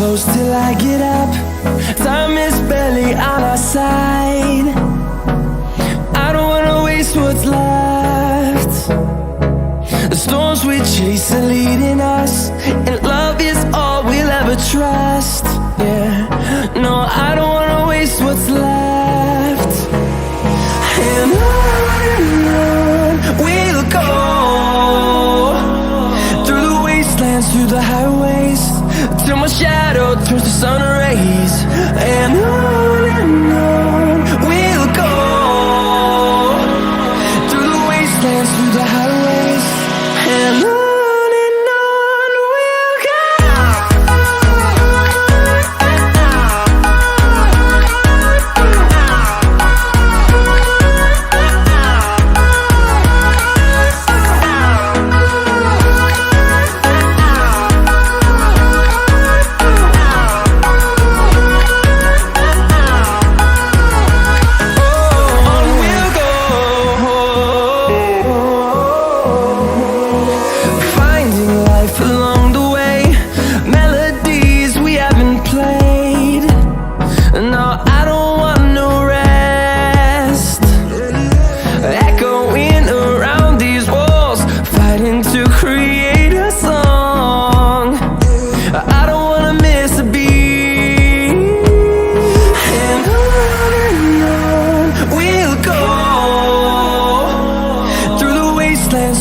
close till I get up. Time is barely on our side. I don't wanna waste what's left. The storms we chase are leading us, and love is all we'll ever trust. Yeah, no, I don't wanna waste what's left. And on we'll go, through the wastelands, through the highways, till my shadow turns to sun rays. And on we'll go, through the wastelands, through the highways, and on we'll go.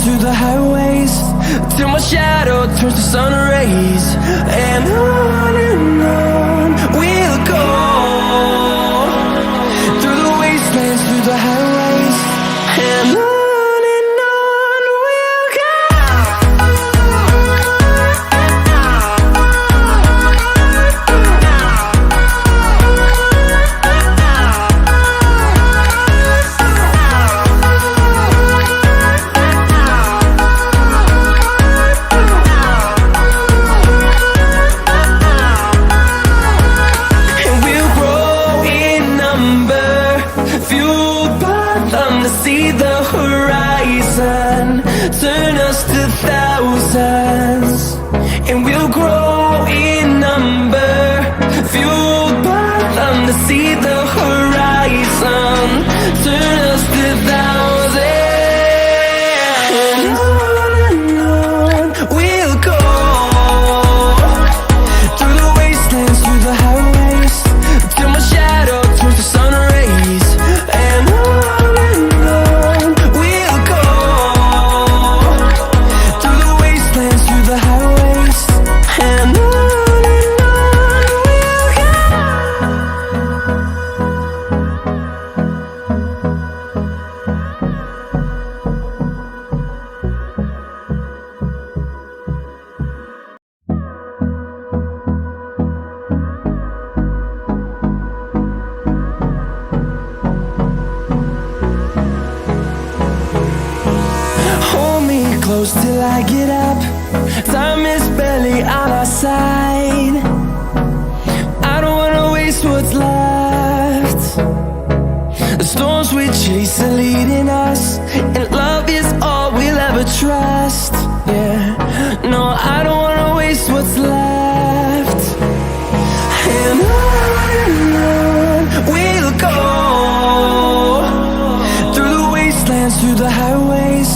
Through the highways, till my shadow turns to sun rays. And on we'll go, through the wastelands, through the highways, and on we'll go. See the horizon, turn us to thousands, and we'll grow in number, fueled by them to see the horizon, turn us to thousands, and on we'll go, through the wastelands, through the highways, till my shadow turns to sun rays. And close till I get up. Time is barely on our side. I don't wanna waste what's left. The storms we chase are leading us, and love is all we'll ever trust. Yeah, no, I don't wanna waste what's left. And on we'll go, through the wastelands, through the highways,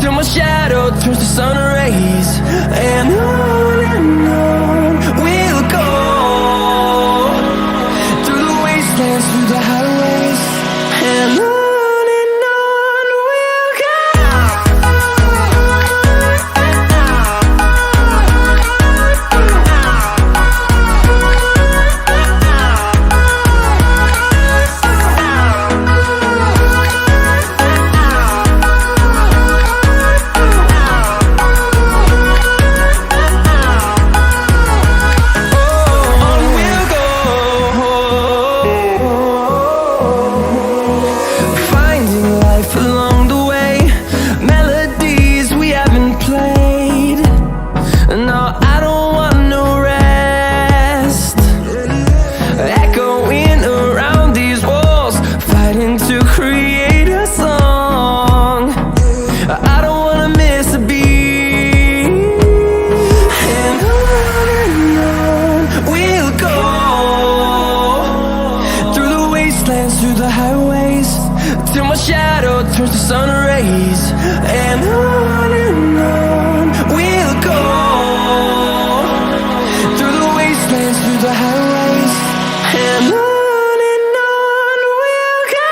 till my shadow turns to sun rays. And on we'll go, through the wastelands, through the highways, and on we'll go. On we'll go. till my shadow turns to sun rays. And on we'll go, through the wastelands, through the highways. And on we'll go.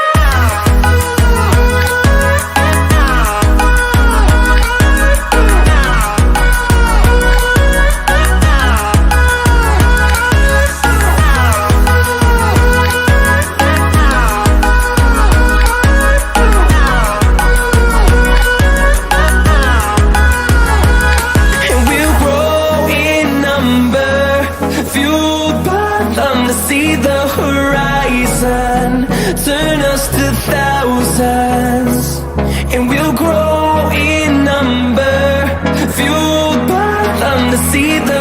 Turn us to thousands, and we'll grow in number, fueled by them to see the